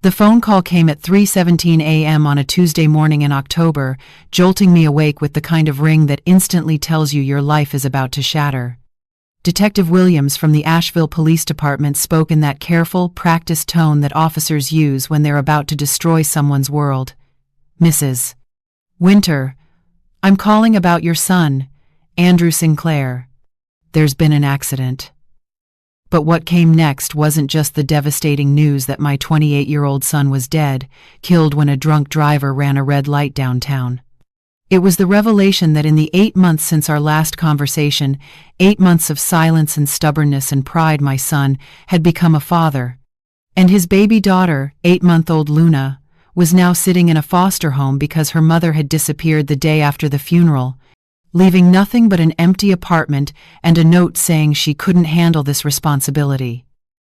The phone call came at 3:17 a.m. on a Tuesday morning in October, jolting me awake with the kind of ring that instantly tells you your life is about to shatter. Detective Williams from the Asheville Police Department spoke in that careful, practiced tone that officers use when they're about to destroy someone's world. "Mrs. Winter, I'm calling about your son, Andrew Sinclair. There's been an accident." But what came next wasn't just the devastating news that my 28-year-old son was dead, killed when a drunk driver ran a red light downtown. It was the revelation that in the 8 months since our last conversation, 8 months of silence and stubbornness and pride, my son had become a father. And his baby daughter, 8-month-old Luna, was now sitting in a foster home because her mother had disappeared the day after the funeral, leaving nothing but an empty apartment and a note saying she couldn't handle this responsibility.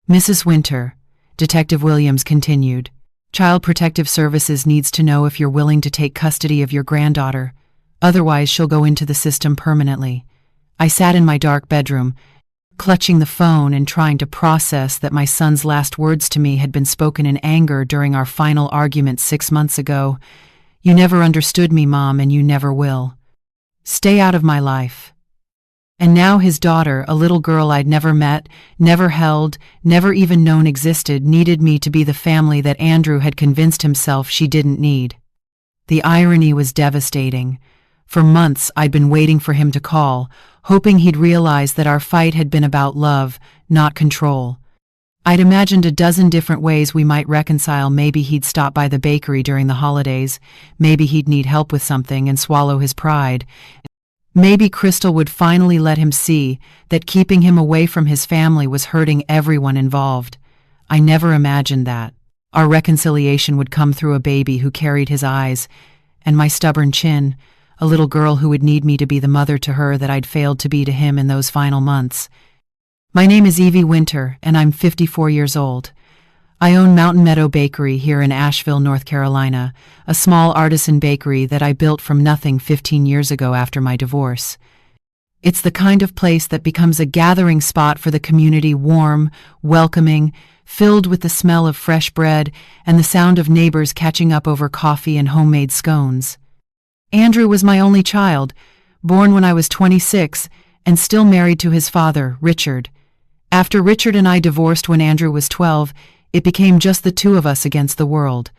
"Mrs. Winter," Detective Williams continued, "Child Protective Services needs to know if you're willing to take custody of your granddaughter. Otherwise, she'll go into the system permanently." I sat in my dark bedroom, clutching the phone and trying to process that my son's last words to me had been spoken in anger during our final argument 6 months ago. "You never understood me, Mom, and you never will. Stay out of my life." And now his daughter, a little girl I'd never met, never held, never even known existed, needed me to be the family that Andrew had convinced himself she didn't need. The irony was devastating. For months I'd been waiting for him to call, hoping he'd realize that our fight had been about love, not control. I'd imagined a dozen different ways we might reconcile. Maybe he'd stop by the bakery during the holidays. Maybe he'd need help with something and swallow his pride. Maybe Crystal would finally let him see that keeping him away from his family was hurting everyone involved. I never imagined that. Our reconciliation would come through a baby who carried his eyes, and my stubborn chin, a little girl who would need me to be the mother to her that I'd failed to be to him in those final months. My name is Evie Winter, and I'm 54 years old. I own Mountain Meadow Bakery here in Asheville, North Carolina, a small artisan bakery that I built from nothing 15 years ago after my divorce. It's the kind of place that becomes a gathering spot for the community, warm, welcoming, filled with the smell of fresh bread and the sound of neighbors catching up over coffee and homemade scones. Andrew was my only child, born when I was 26 and still married to his father, Richard. After Richard and I divorced when Andrew was 12, it became just the two of us against the world.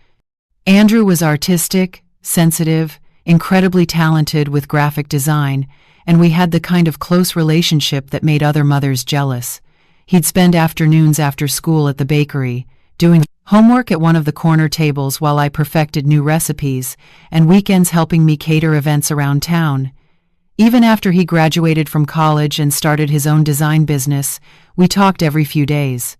Andrew was artistic, sensitive, incredibly talented with graphic design, and we had the kind of close relationship that made other mothers jealous. He'd spend afternoons after school at the bakery, doing homework at one of the corner tables while I perfected new recipes, and weekends helping me cater events around town. Even after he graduated from college and started his own design business, we talked every few days.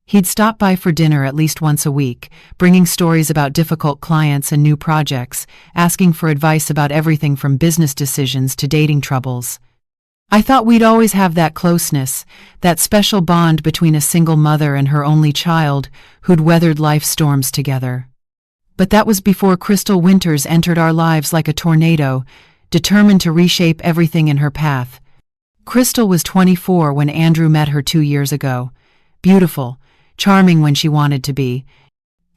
He'd stop by for dinner at least once a week, bringing stories about difficult clients and new projects, asking for advice about everything from business decisions to dating troubles. I thought we'd always have that closeness, that special bond between a single mother and her only child who'd weathered life's storms together. But that was before Crystal Winters entered our lives like a tornado, determined to reshape everything in her path. Crystal was 24 when Andrew met her 2 years ago. Beautiful, charming when she wanted to be,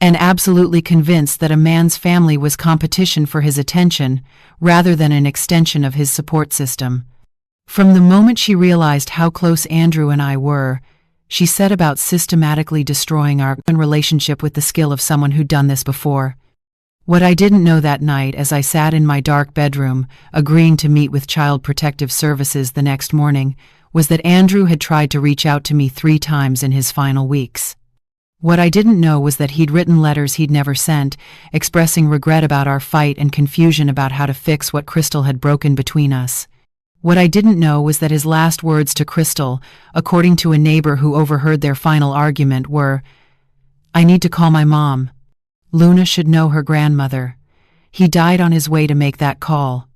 and absolutely convinced that a man's family was competition for his attention rather than an extension of his support system. From the moment she realized how close Andrew and I were, she set about systematically destroying our relationship with the skill of someone who'd done this before. What I didn't know that night as I sat in my dark bedroom, agreeing to meet with Child Protective Services the next morning, was that Andrew had tried to reach out to me 3 times in his final weeks. What I didn't know was that he'd written letters he'd never sent, expressing regret about our fight and confusion about how to fix what Crystal had broken between us. What I didn't know was that his last words to Crystal, according to a neighbor who overheard their final argument, were, "I need to call my mom. Luna should know her grandmother." He died on his way to make that call.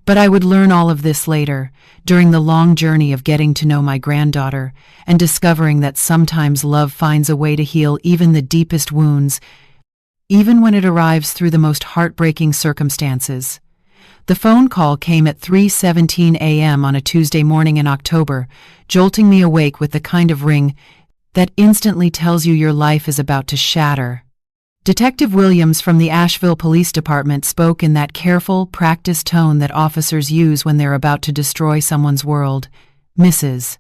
But I would learn all of this later, during the long journey of getting to know my granddaughter and discovering that sometimes love finds a way to heal even the deepest wounds, even when it arrives through the most heartbreaking circumstances. The phone call came at 3:17 a.m. on a Tuesday morning in October, jolting me awake with the kind of ring that instantly tells you your life is about to shatter. Detective Williams from the Asheville Police Department spoke in that careful, practiced tone that officers use when they're about to destroy someone's world. Mrs.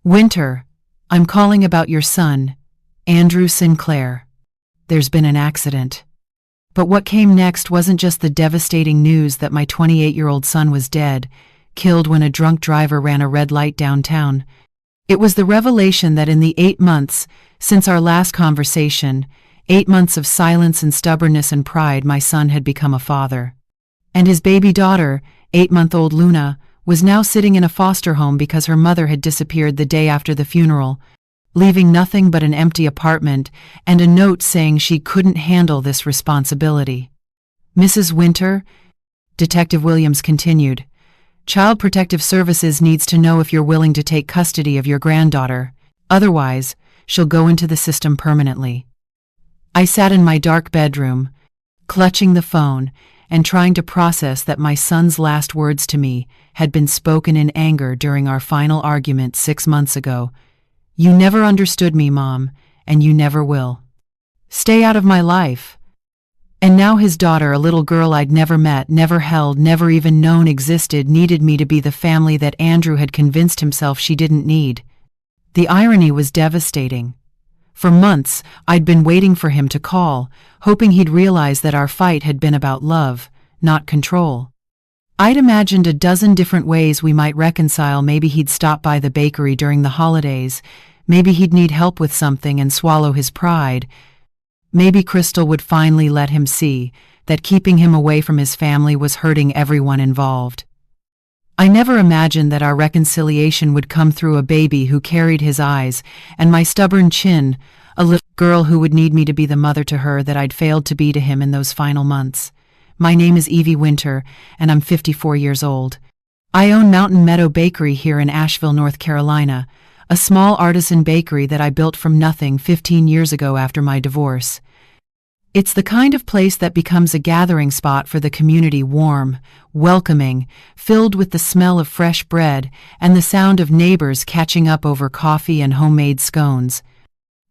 Winter, I'm calling about your son, Andrew Sinclair. There's been an accident. But what came next wasn't just the devastating news that my 28-year-old son was dead, killed when a drunk driver ran a red light downtown. It was the revelation that in the 8 months since our last conversation, 8 months of silence and stubbornness and pride, my son had become a father. And his baby daughter, 8-month-old Luna, was now sitting in a foster home because her mother had disappeared the day after the funeral, leaving nothing but an empty apartment and a note saying she couldn't handle this responsibility. Mrs. Winter, Detective Williams continued, Child Protective Services needs to know if you're willing to take custody of your granddaughter. Otherwise, she'll go into the system permanently. I sat in my dark bedroom, clutching the phone and trying to process that my son's last words to me had been spoken in anger during our final argument 6 months ago. You never understood me, Mom, and you never will. Stay out of my life. And now his daughter, a little girl I'd never met, never held, never even known existed, needed me to be the family that Andrew had convinced himself she didn't need. The irony was devastating. For months, I'd been waiting for him to call, hoping he'd realize that our fight had been about love, not control. I'd imagined a dozen different ways we might reconcile. Maybe he'd stop by the bakery during the holidays. Maybe he'd need help with something and swallow his pride. Maybe Crystal would finally let him see that keeping him away from his family was hurting everyone involved. I never imagined that our reconciliation would come through a baby who carried his eyes and my stubborn chin, a little girl who would need me to be the mother to her that I'd failed to be to him in those final months. My name is Evie Winter, and I'm 54 years old. I own Mountain Meadow Bakery here in Asheville, North Carolina, a small artisan bakery that I built from nothing 15 years ago after my divorce. It's the kind of place that becomes a gathering spot for the community, warm, welcoming, filled with the smell of fresh bread and the sound of neighbors catching up over coffee and homemade scones.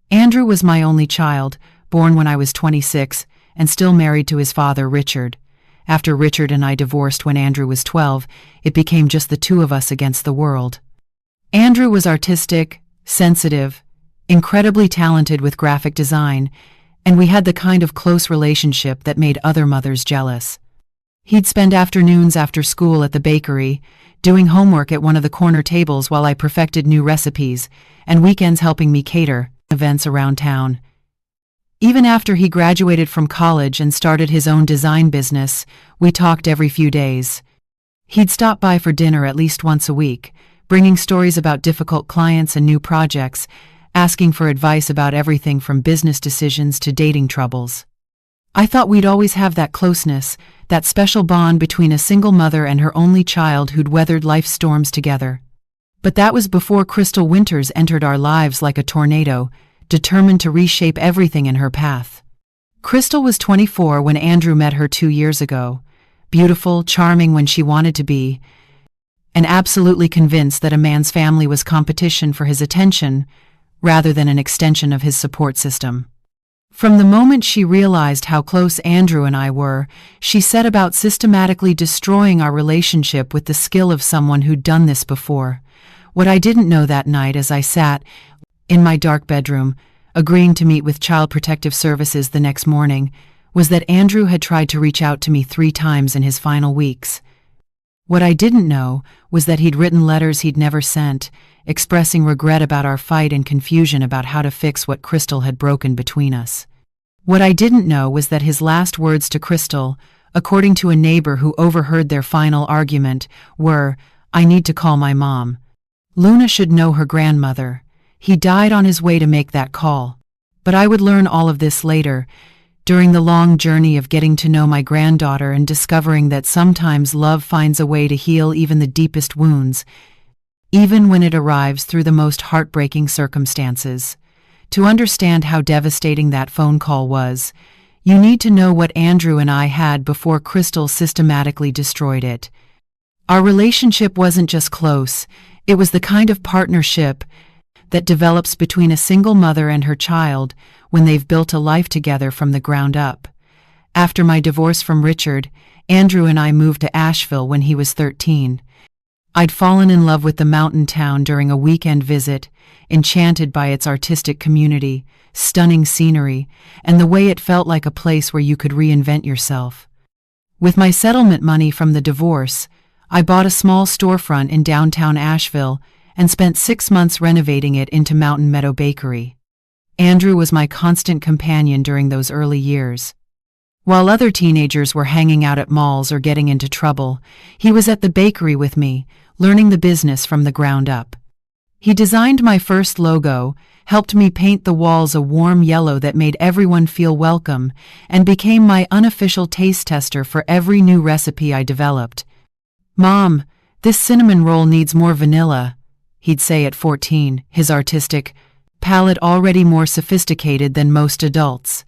Andrew was my only child, born when I was 26, and still married to his father, Richard. After Richard and I divorced when Andrew was 12, it became just the two of us against the world. Andrew was artistic, sensitive, incredibly talented with graphic design, and we had the kind of close relationship that made other mothers jealous. He'd spend afternoons after school at the bakery, doing homework at one of the corner tables while I perfected new recipes, and weekends helping me cater events around town. Even after he graduated from college and started his own design business, we talked every few days. He'd stop by for dinner at least once a week, bringing stories about difficult clients and new projects, asking for advice about everything from business decisions to dating troubles. I thought we'd always have that closeness, that special bond between a single mother and her only child who'd weathered life's storms together. But that was before Crystal Winters entered our lives like a tornado, determined to reshape everything in her path. Crystal was 24 when Andrew met her 2 years ago, beautiful, charming when she wanted to be, and absolutely convinced that a man's family was competition for his attention, rather than an extension of his support system. From the moment she realized how close Andrew and I were, she set about systematically destroying our relationship with the skill of someone who'd done this before. What I didn't know that night as I sat in my dark bedroom, agreeing to meet with Child Protective Services the next morning, was that Andrew had tried to reach out to me 3 times in his final weeks. What I didn't know was that he'd written letters he'd never sent, expressing regret about our fight and confusion about how to fix what Crystal had broken between us. What I didn't know was that his last words to Crystal, according to a neighbor who overheard their final argument, were, "I need to call my mom. Luna should know her grandmother." He died on his way to make that call. But I would learn all of this later, during the long journey of getting to know my granddaughter and discovering that sometimes love finds a way to heal even the deepest wounds, even when it arrives through the most heartbreaking circumstances. To understand how devastating that phone call was, you need to know what Andrew and I had before Crystal systematically destroyed it. Our relationship wasn't just close, it was the kind of partnership that develops between a single mother and her child, when they've built a life together from the ground up. After my divorce from Richard, Andrew and I moved to Asheville when he was 13. I'd fallen in love with the mountain town during a weekend visit, enchanted by its artistic community, stunning scenery, and the way it felt like a place where you could reinvent yourself. With my settlement money from the divorce, I bought a small storefront in downtown Asheville and spent 6 months renovating it into Mountain Meadow Bakery. Andrew was my constant companion during those early years. While other teenagers were hanging out at malls or getting into trouble, he was at the bakery with me, learning the business from the ground up. He designed my first logo, helped me paint the walls a warm yellow that made everyone feel welcome, and became my unofficial taste tester for every new recipe I developed. "Mom, this cinnamon roll needs more vanilla," he'd say at 14, his artistic palate already more sophisticated than most adults.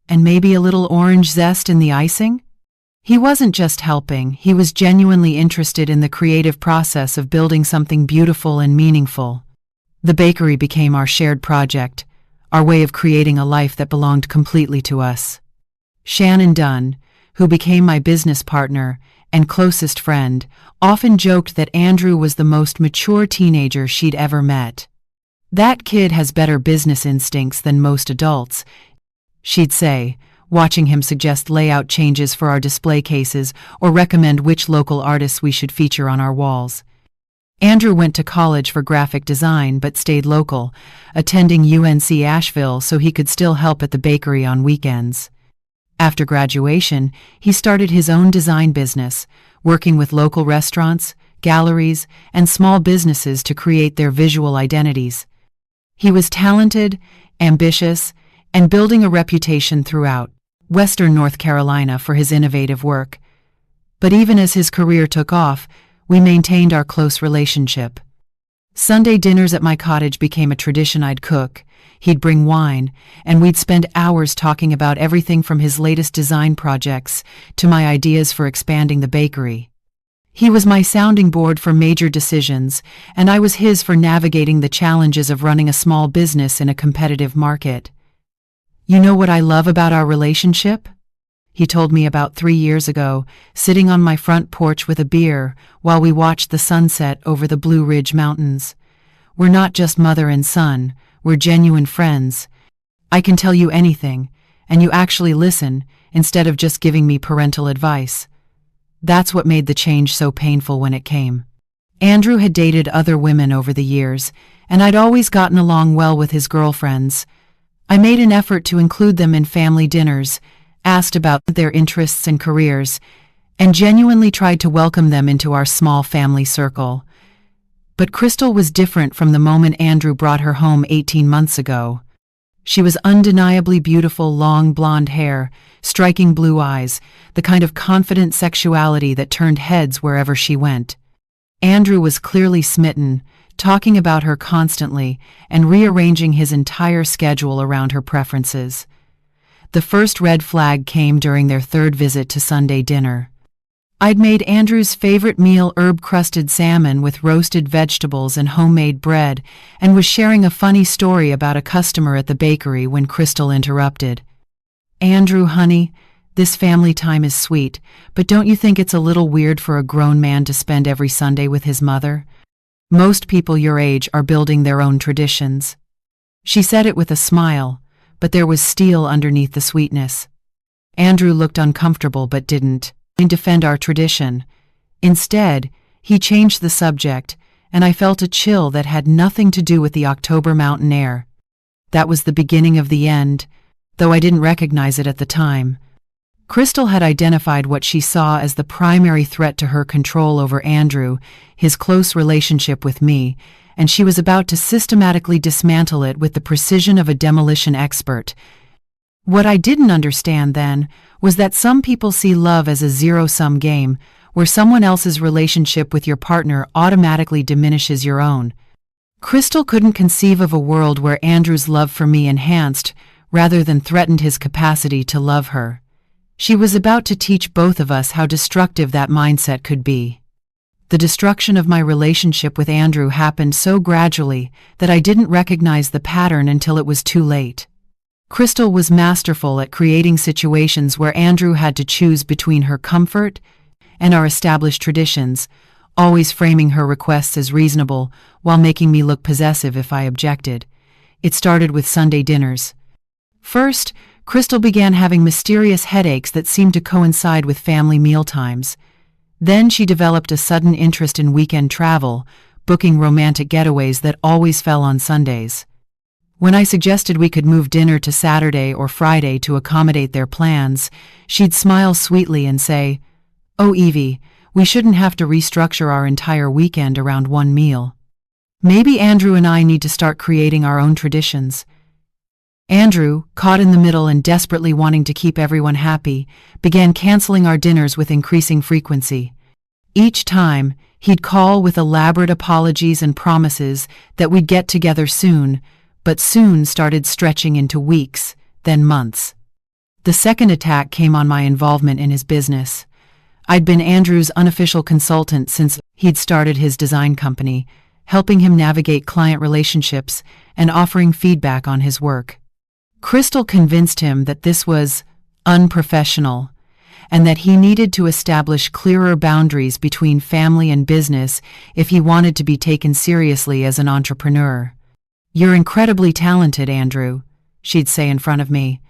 "And maybe a little orange zest in the icing?" He wasn't just helping, he was genuinely interested in the creative process of building something beautiful and meaningful. The bakery became our shared project, our way of creating a life that belonged completely to us. Shannon Dunn, who became my business partner and closest friend, often joked that Andrew was the most mature teenager she'd ever met. "That kid has better business instincts than most adults," she'd say, watching him suggest layout changes for our display cases or recommend which local artists we should feature on our walls. Andrew went to college for graphic design but stayed local, attending UNC Asheville so he could still help at the bakery on weekends. After graduation, he started his own design business, working with local restaurants, galleries, and small businesses to create their visual identities. He was talented, ambitious, and building a reputation throughout Western North Carolina for his innovative work. But even as his career took off, we maintained our close relationship. Sunday dinners at my cottage became a tradition. I'd cook, he'd bring wine, and we'd spend hours talking about everything from his latest design projects to my ideas for expanding the bakery. He was my sounding board for major decisions, and I was his for navigating the challenges of running a small business in a competitive market. "You know what I love about our relationship?" he told me about 3 years ago, sitting on my front porch with a beer while we watched the sunset over the Blue Ridge Mountains. "We're not just mother and son, we're genuine friends. I can tell you anything, and you actually listen instead of just giving me parental advice." That's what made the change so painful when it came. Andrew had dated other women over the years, and I'd always gotten along well with his girlfriends. I made an effort to include them in family dinners, asked about their interests and careers, and genuinely tried to welcome them into our small family circle. But Crystal was different from the moment Andrew brought her home 18 months ago. She was undeniably beautiful, long blonde hair, striking blue eyes, the kind of confident sexuality that turned heads wherever she went. Andrew was clearly smitten, talking about her constantly and rearranging his entire schedule around her preferences. The first red flag came during their third visit to Sunday dinner. I'd made Andrew's favorite meal, herb-crusted salmon with roasted vegetables and homemade bread, and was sharing a funny story about a customer at the bakery when Crystal interrupted. "Andrew, honey, this family time is sweet, but don't you think it's a little weird for a grown man to spend every Sunday with his mother? Most people your age are building their own traditions." She said it with a smile, but there was steel underneath the sweetness. Andrew looked uncomfortable but didn't defend our tradition. Instead, he changed the subject, and I felt a chill that had nothing to do with the October mountain air. That was the beginning of the end, though I didn't recognize it at the time. Crystal had identified what she saw as the primary threat to her control over Andrew, his close relationship with me, and she was about to systematically dismantle it with the precision of a demolition expert. What I didn't understand then was that some people see love as a zero-sum game, where someone else's relationship with your partner automatically diminishes your own. Crystal couldn't conceive of a world where Andrew's love for me enhanced rather than threatened his capacity to love her. She was about to teach both of us how destructive that mindset could be. The destruction of my relationship with Andrew happened so gradually that I didn't recognize the pattern until it was too late. Crystal was masterful at creating situations where Andrew had to choose between her comfort and our established traditions, always framing her requests as reasonable while making me look possessive if I objected. It started with Sunday dinners. First, Crystal began having mysterious headaches that seemed to coincide with family mealtimes. Then she developed a sudden interest in weekend travel, booking romantic getaways that always fell on Sundays. When I suggested we could move dinner to Saturday or Friday to accommodate their plans, she'd smile sweetly and say, "Oh, Evie, we shouldn't have to restructure our entire weekend around one meal. Maybe Andrew and I need to start creating our own traditions." Andrew, caught in the middle and desperately wanting to keep everyone happy, began canceling our dinners with increasing frequency. Each time, he'd call with elaborate apologies and promises that we'd get together soon, but soon started stretching into weeks, then months. The second attack came on my involvement in his business. I'd been Andrew's unofficial consultant since he'd started his design company, helping him navigate client relationships and offering feedback on his work. Crystal convinced him that this was unprofessional and that he needed to establish clearer boundaries between family and business if he wanted to be taken seriously as an entrepreneur. "You're incredibly talented, Andrew," she'd say in front of me,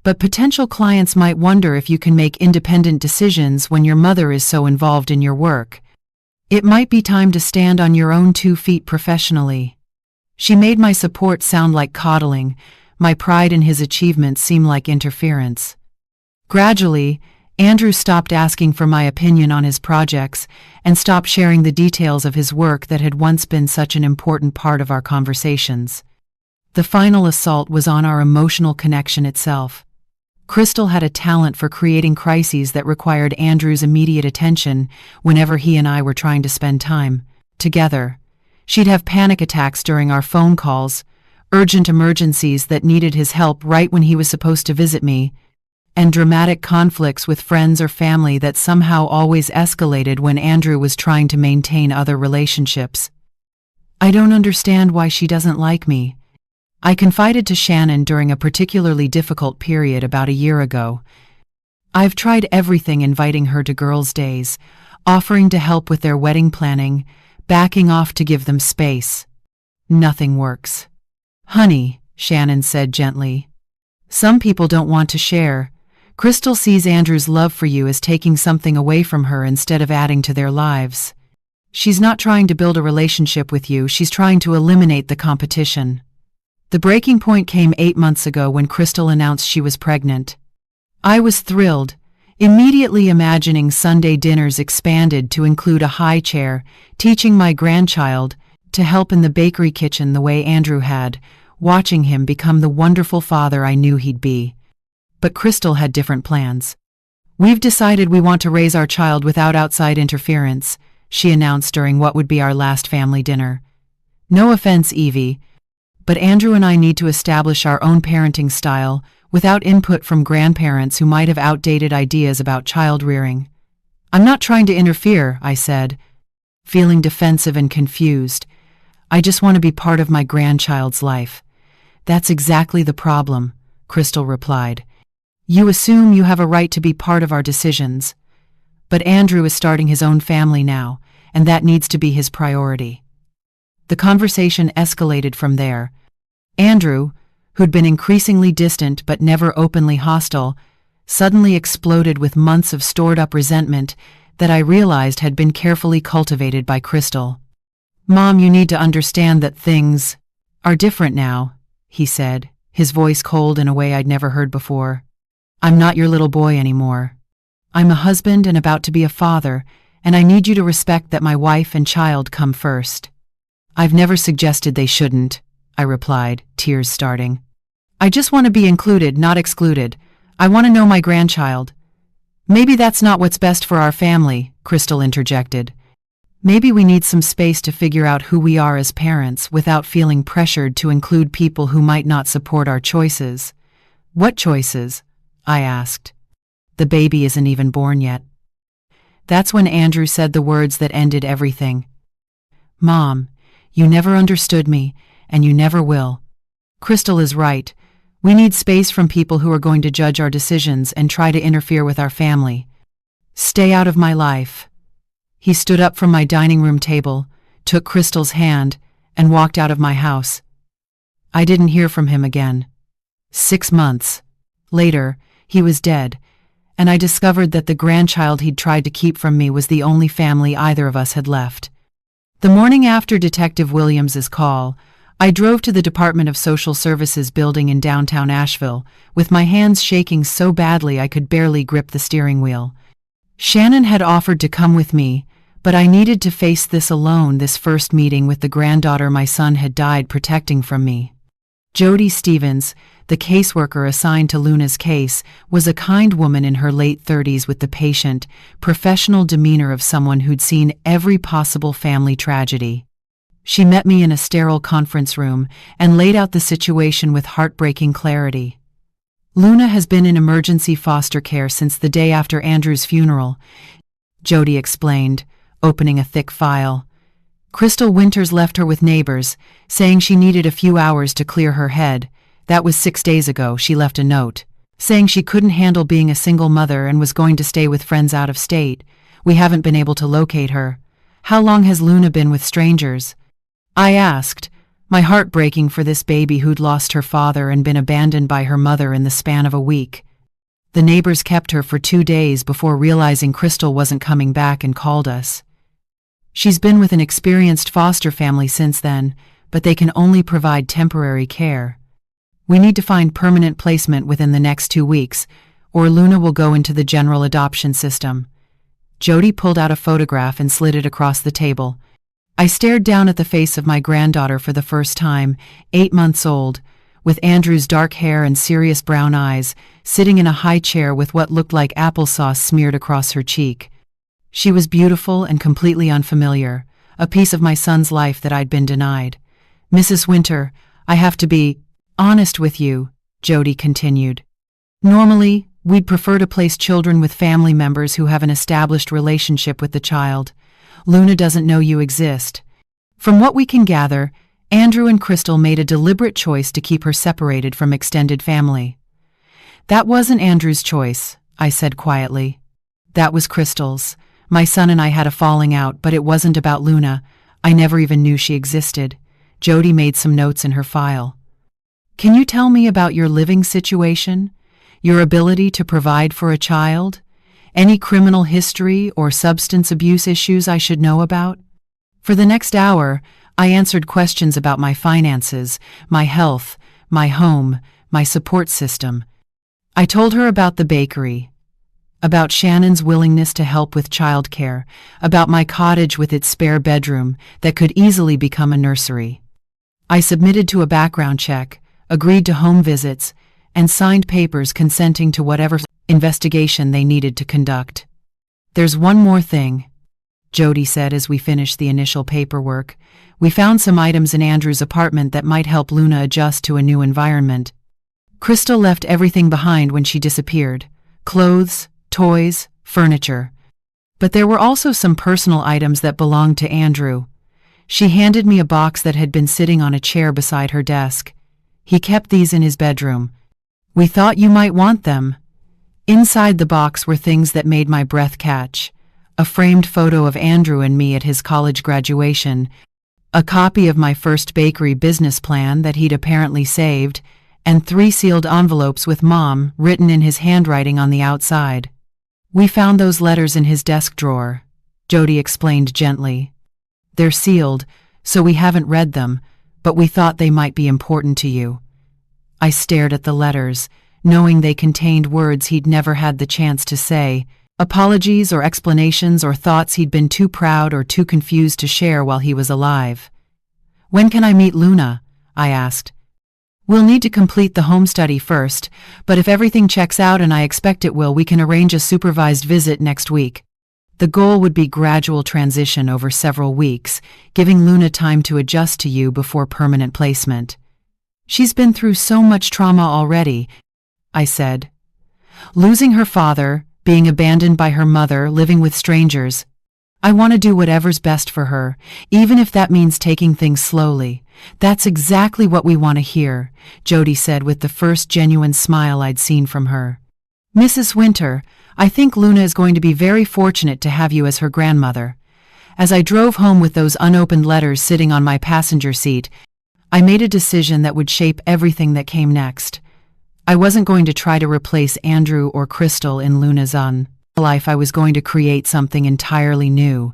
"but potential clients might wonder if you can make independent decisions when your mother is so involved in your work. It might be time to stand on your own 2 feet professionally." She made my support sound like coddling, my pride in his achievements seem like interference. Gradually, Andrew stopped asking for my opinion on his projects and stopped sharing the details of his work that had once been such an important part of our conversations. The final assault was on our emotional connection itself. Crystal had a talent for creating crises that required Andrew's immediate attention whenever he and I were trying to spend time together. She'd have panic attacks during our phone calls, urgent emergencies that needed his help right when he was supposed to visit me, and dramatic conflicts with friends or family that somehow always escalated when Andrew was trying to maintain other relationships. "I don't understand why she doesn't like me," I confided to Shannon during a particularly difficult period about a year ago. "I've tried everything, inviting her to girls' days, offering to help with their wedding planning, backing off to give them space. Nothing works." "Honey," Shannon said gently, "some people don't want to share. Crystal sees Andrew's love for you as taking something away from her instead of adding to their lives. She's not trying to build a relationship with you, she's trying to eliminate the competition." The breaking point came 8 months ago when Crystal announced she was pregnant. I was thrilled, immediately imagining Sunday dinners expanded to include a high chair, teaching my grandchild to help in the bakery kitchen the way Andrew had, watching him become the wonderful father I knew he'd be. But Crystal had different plans. "We've decided we want to raise our child without outside interference," she announced during what would be our last family dinner. "No offense, Evie, but Andrew and I need to establish our own parenting style without input from grandparents who might have outdated ideas about child rearing." "I'm not trying to interfere," I said, feeling defensive and confused. "I just want to be part of my grandchild's life." "That's exactly the problem," Crystal replied. "You assume you have a right to be part of our decisions. But Andrew is starting his own family now, and that needs to be his priority." The conversation escalated from there. Andrew, who'd been increasingly distant but never openly hostile, suddenly exploded with months of stored-up resentment that I realized had been carefully cultivated by Crystal. "Mom, you need to understand that things are different now," he said, his voice cold in a way I'd never heard before. "I'm not your little boy anymore. I'm a husband and about to be a father, and I need you to respect that my wife and child come first." "I've never suggested they shouldn't," I replied, tears starting. "I just want to be included, not excluded. I want to know my grandchild." "Maybe that's not what's best for our family," Crystal interjected. "Maybe we need some space to figure out who we are as parents without feeling pressured to include people who might not support our choices." "What choices?" I asked. "The baby isn't even born yet." That's when Andrew said the words that ended everything. "Mom, you never understood me, and you never will. Crystal is right. We need space from people who are going to judge our decisions and try to interfere with our family. Stay out of my life." He stood up from my dining room table, took Crystal's hand, and walked out of my house. I didn't hear from him again. 6 months later, he was dead, and I discovered that the grandchild he'd tried to keep from me was the only family either of us had left. The morning after Detective Williams's call, I drove to the Department of Social Services building in downtown Asheville, with my hands shaking so badly I could barely grip the steering wheel. Shannon had offered to come with me, but I needed to face this alone, this first meeting with the granddaughter my son had died protecting from me. Jody Stevens, the caseworker assigned to Luna's case, was a kind woman in her late 30s with the patient, professional demeanor of someone who'd seen every possible family tragedy. She met me in a sterile conference room and laid out the situation with heartbreaking clarity. "Luna has been in emergency foster care since the day after Andrew's funeral," Jody explained, opening a thick file. "Crystal Winters left her with neighbors, saying she needed a few hours to clear her head. That was 6 days ago. She left a note, saying she couldn't handle being a single mother and was going to stay with friends out of state. We haven't been able to locate her." "How long has Luna been with strangers?" I asked, my heart breaking for this baby who'd lost her father and been abandoned by her mother in the span of a week. "The neighbors kept her for 2 days before realizing Crystal wasn't coming back and called us. She's been with an experienced foster family since then, but they can only provide temporary care. We need to find permanent placement within the next 2 weeks, or Luna will go into the general adoption system." Jody pulled out a photograph and slid it across the table. I stared down at the face of my granddaughter for the first time, 8 months old, with Andrew's dark hair and serious brown eyes, sitting in a high chair with what looked like applesauce smeared across her cheek. She was beautiful and completely unfamiliar, a piece of my son's life that I'd been denied. "Mrs. Winter, I have to be honest with you," Jody continued. "Normally, we'd prefer to place children with family members who have an established relationship with the child. Luna doesn't know you exist. From what we can gather, Andrew and Crystal made a deliberate choice to keep her separated from extended family." "That wasn't Andrew's choice," I said quietly. "That was Crystal's. My son and I had a falling out, but it wasn't about Luna. I never even knew she existed." Jody made some notes in her file. "Can you tell me about your living situation? Your ability to provide for a child? Any criminal history or substance abuse issues I should know about?" For the next hour, I answered questions about my finances, my health, my home, my support system. I told her about the bakery, about Shannon's willingness to help with childcare, about my cottage with its spare bedroom that could easily become a nursery. I submitted to a background check, agreed to home visits, and signed papers consenting to whatever investigation they needed to conduct. "There's one more thing," Jody said as we finished the initial paperwork. "We found some items in Andrew's apartment that might help Luna adjust to a new environment. Crystal left everything behind when she disappeared: clothes, toys, furniture. But there were also some personal items that belonged to Andrew. She handed me a box that had been sitting on a chair beside her desk. He kept these in his bedroom. We thought you might want them." Inside the box were things that made my breath catch: a framed photo of Andrew and me at his college graduation, a copy of my first bakery business plan that he'd apparently saved, and 3 sealed envelopes with Mom written in his handwriting on the outside. "We found those letters in his desk drawer," Jody explained gently. "They're sealed, so we haven't read them, but we thought they might be important to you." I stared at the letters, knowing they contained words he'd never had the chance to say, apologies or explanations or thoughts he'd been too proud or too confused to share while he was alive. "When can I meet Luna?" I asked. "We'll need to complete the home study first, but if everything checks out, and I expect it will, we can arrange a supervised visit next week." The goal would be gradual transition over several weeks, giving Luna time to adjust to you before permanent placement. "She's been through so much trauma already," I said. "Losing her father, being abandoned by her mother, living with strangers. I want to do whatever's best for her, even if that means taking things slowly. That's exactly what we want to hear, Jody said with the first genuine smile I'd seen from her. Mrs. Winter, I think Luna is going to be very fortunate to have you as her grandmother. As I drove home with those unopened letters sitting on my passenger seat, I made a decision that would shape everything that came next. I wasn't going to try to replace Andrew or Crystal in Luna's life. I was going to create something entirely new.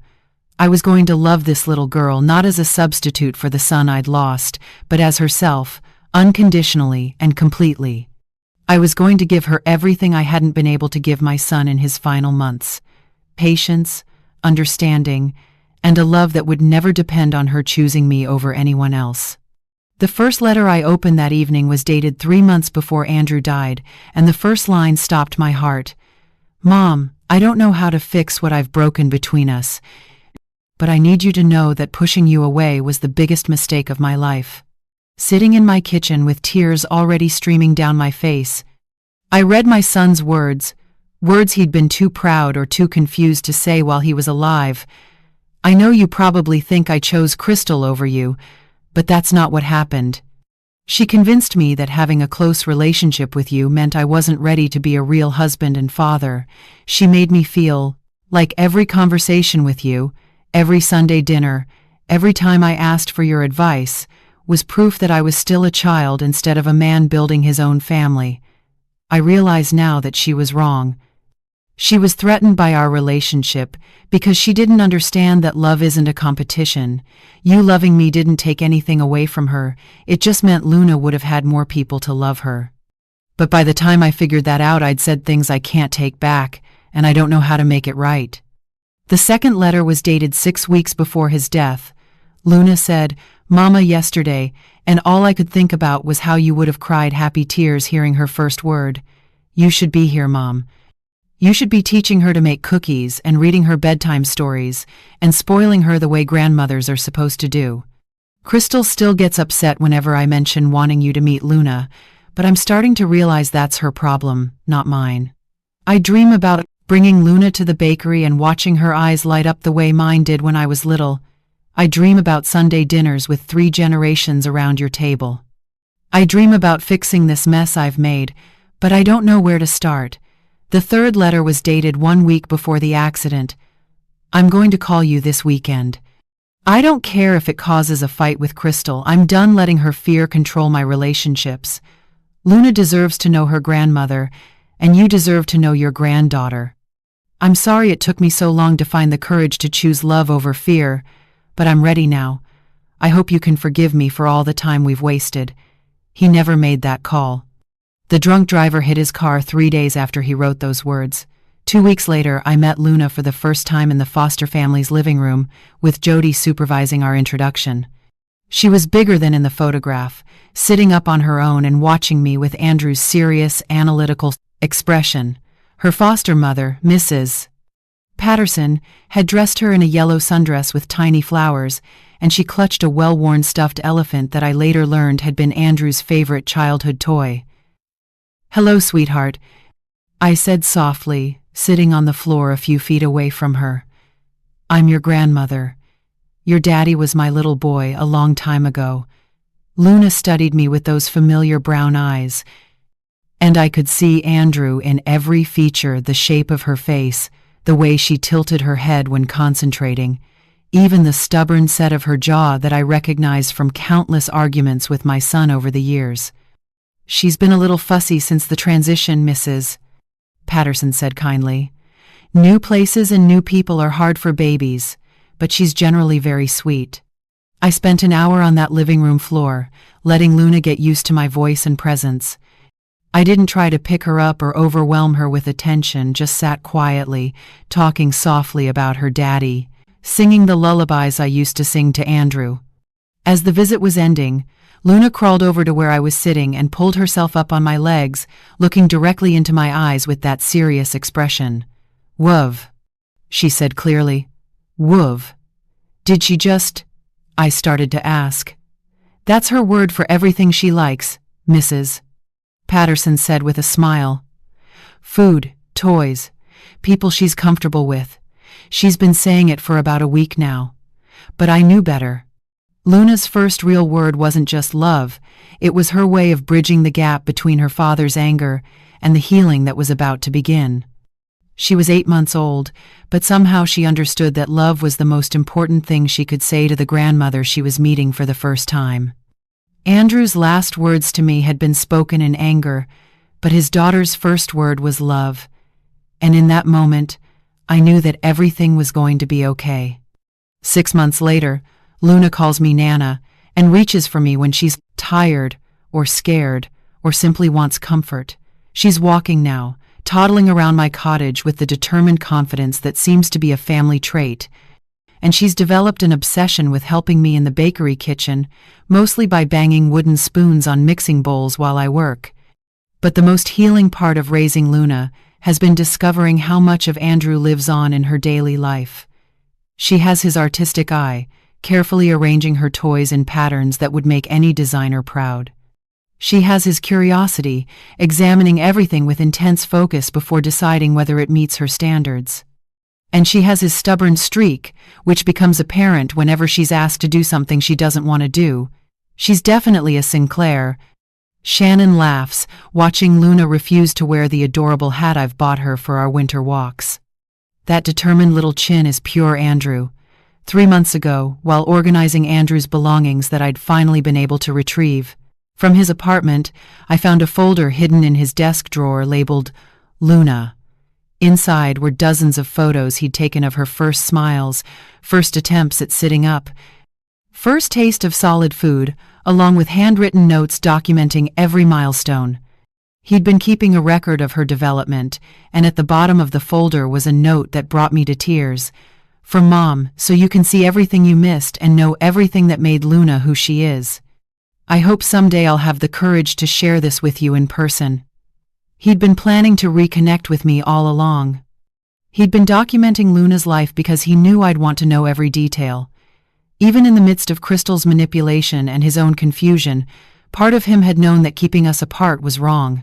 I was going to love this little girl not as a substitute for the son I'd lost, but as herself, unconditionally and completely. I was going to give her everything I hadn't been able to give my son in his final months: patience, understanding, and a love that would never depend on her choosing me over anyone else. The first letter I opened that evening was dated 3 months before Andrew died, and the first line stopped my heart. Mom, I don't know how to fix what I've broken between us, but I need you to know that pushing you away was the biggest mistake of my life. Sitting in my kitchen with tears already streaming down my face, I read my son's words he'd been too proud or too confused to say while he was alive. I know you probably think I chose Crystal over you, but that's not what happened. She convinced me that having a close relationship with you meant I wasn't ready to be a real husband and father. She made me feel like every conversation with you, every Sunday dinner, every time I asked for your advice, was proof that I was still a child instead of a man building his own family. I realize now that she was wrong. She was threatened by our relationship because she didn't understand that love isn't a competition. You loving me didn't take anything away from her, it just meant Luna would have had more people to love her. But by the time I figured that out, I'd said things I can't take back, and I don't know how to make it right. The second letter was dated 6 weeks before his death. Luna said, "Mama, yesterday," and all I could think about was how you would have cried happy tears hearing her first word. "You should be here, Mom. You should be teaching her to make cookies and reading her bedtime stories and spoiling her the way grandmothers are supposed to do." Crystal still gets upset whenever I mention wanting you to meet Luna, but I'm starting to realize that's her problem, not mine. I dream about bringing Luna to the bakery and watching her eyes light up the way mine did when I was little. I dream about Sunday dinners with 3 generations around your table. I dream about fixing this mess I've made, but I don't know where to start. The third letter was dated 1 week before the accident. "I'm going to call you this weekend. I don't care if it causes a fight with Crystal. I'm done letting her fear control my relationships. Luna deserves to know her grandmother, and you deserve to know your granddaughter. I'm sorry it took me so long to find the courage to choose love over fear, but I'm ready now. I hope you can forgive me for all the time we've wasted." He never made that call. The drunk driver hit his car 3 days after he wrote those words. 2 weeks later, I met Luna for the first time in the foster family's living room, with Jody supervising our introduction. She was bigger than in the photograph, sitting up on her own and watching me with Andrew's serious, analytical expression. Her foster mother, Mrs. Patterson, had dressed her in a yellow sundress with tiny flowers, and she clutched a well-worn stuffed elephant that I later learned had been Andrew's favorite childhood toy. "Hello, sweetheart," I said softly, sitting on the floor a few feet away from her. "I'm your grandmother. Your daddy was my little boy a long time ago." Luna studied me with those familiar brown eyes, and I could see Andrew in every feature: the shape of her face, the way she tilted her head when concentrating, even the stubborn set of her jaw that I recognized from countless arguments with my son over the years. "She's been a little fussy since the transition, Mrs. Patterson said kindly. "New places and new people are hard for babies, but she's generally very sweet." I spent an hour on that living room floor, letting Luna get used to my voice and presence. I didn't try to pick her up or overwhelm her with attention, just sat quietly, talking softly about her daddy, singing the lullabies I used to sing to Andrew. As the visit was ending, Luna crawled over to where I was sitting and pulled herself up on my legs, looking directly into my eyes with that serious expression. "Wuv," she said clearly. "Wuv. Did she just—" I started to ask. "That's her word for everything she likes, Mrs. Patterson said with a smile. "Food, toys, people she's comfortable with. She's been saying it for about a week now. But I knew better. Luna's first real word wasn't just love, it was her way of bridging the gap between her father's anger and the healing that was about to begin. She was 8 months old, but somehow she understood that love was the most important thing she could say to the grandmother she was meeting for the first time. Andrew's last words to me had been spoken in anger, but his daughter's first word was love. And in that moment, I knew that everything was going to be okay. 6 months later, Luna calls me Nana and reaches for me when she's tired or scared or simply wants comfort. She's walking now, toddling around my cottage with the determined confidence that seems to be a family trait. And she's developed an obsession with helping me in the bakery kitchen, mostly by banging wooden spoons on mixing bowls while I work. But the most healing part of raising Luna has been discovering how much of Andrew lives on in her daily life. She has his artistic eye, carefully arranging her toys in patterns that would make any designer proud. She has his curiosity, examining everything with intense focus before deciding whether it meets her standards. And she has his stubborn streak, which becomes apparent whenever she's asked to do something she doesn't want to do. She's definitely a Sinclair. Shannon laughs, watching Luna refuse to wear the adorable hat I've bought her for our winter walks. That determined little chin is pure Andrew. 3 months ago, while organizing Andrew's belongings that I'd finally been able to retrieve from his apartment, I found a folder hidden in his desk drawer labeled Luna. Inside were dozens of photos he'd taken of her first smiles, first attempts at sitting up, first taste of solid food, along with handwritten notes documenting every milestone. He'd been keeping a record of her development, and at the bottom of the folder was a note that brought me to tears. "From Mom, so you can see everything you missed and know everything that made Luna who she is. I hope someday I'll have the courage to share this with you in person." He'd been planning to reconnect with me all along. He'd been documenting Luna's life because he knew I'd want to know every detail. Even in the midst of Crystal's manipulation and his own confusion, part of him had known that keeping us apart was wrong.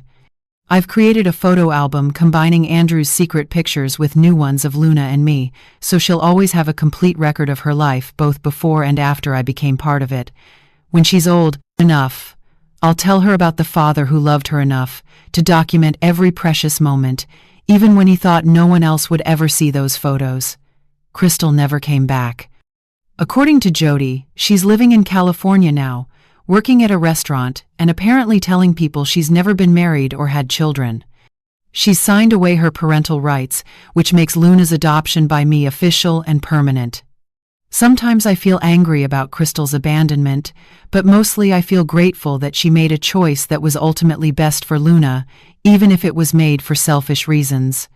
I've created a photo album combining Andrew's secret pictures with new ones of Luna and me, so she'll always have a complete record of her life both before and after I became part of it. When she's old enough, I'll tell her about the father who loved her enough to document every precious moment, even when he thought no one else would ever see those photos. Crystal never came back. According to Jody, she's living in California now, working at a restaurant and apparently telling people she's never been married or had children. She's signed away her parental rights, which makes Luna's adoption by me official and permanent. Sometimes I feel angry about Crystal's abandonment, but mostly I feel grateful that she made a choice that was ultimately best for Luna, even if it was made for selfish reasons.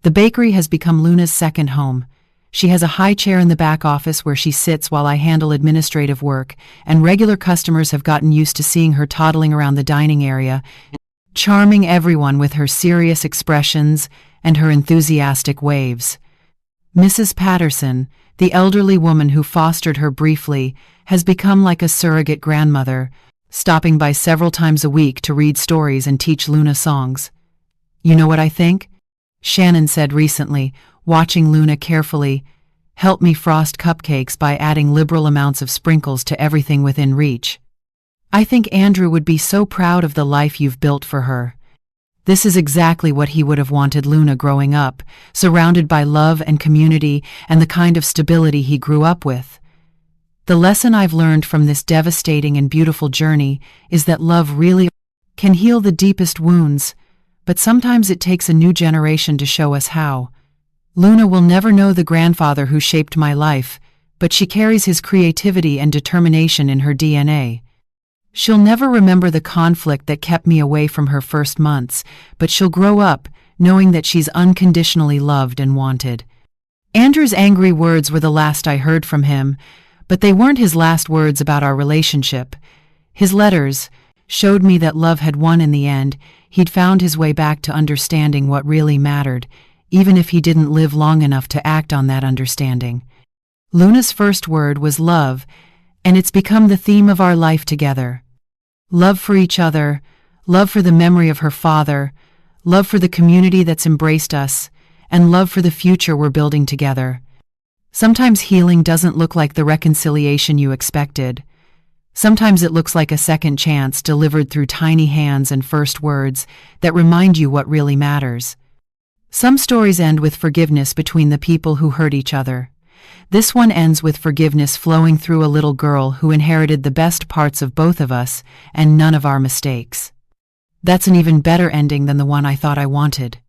The bakery has become Luna's second home. She has a high chair in the back office where she sits while I handle administrative work, and regular customers have gotten used to seeing her toddling around the dining area, charming everyone with her serious expressions and her enthusiastic waves. Mrs. Patterson, the elderly woman who fostered her briefly, has become like a surrogate grandmother, stopping by several times a week to read stories and teach Luna songs. "You know what I think?" Shannon said recently, watching Luna carefully. "Help me frost cupcakes by adding liberal amounts of sprinkles to everything within reach. I think Andrew would be so proud of the life you've built for her." This is exactly what he would have wanted Luna growing up, surrounded by love and community and the kind of stability he grew up with. The lesson I've learned from this devastating and beautiful journey is that love really can heal the deepest wounds, but sometimes it takes a new generation to show us how. Luna will never know the grandfather who shaped my life, but she carries his creativity and determination in her DNA. She'll never remember the conflict that kept me away from her first months, but she'll grow up knowing that she's unconditionally loved and wanted. Andrew's angry words were the last I heard from him, but they weren't his last words about our relationship. His letters showed me that love had won in the end. He'd found his way back to understanding what really mattered, even if he didn't live long enough to act on that understanding. Luna's first word was love, and it's become the theme of our life together. Love for each other, love for the memory of her father, love for the community that's embraced us, and love for the future we're building together. Sometimes healing doesn't look like the reconciliation you expected. Sometimes it looks like a second chance delivered through tiny hands and first words that remind you what really matters. Some stories end with forgiveness between the people who hurt each other. This one ends with forgiveness flowing through a little girl who inherited the best parts of both of us and none of our mistakes. That's an even better ending than the one I thought I wanted.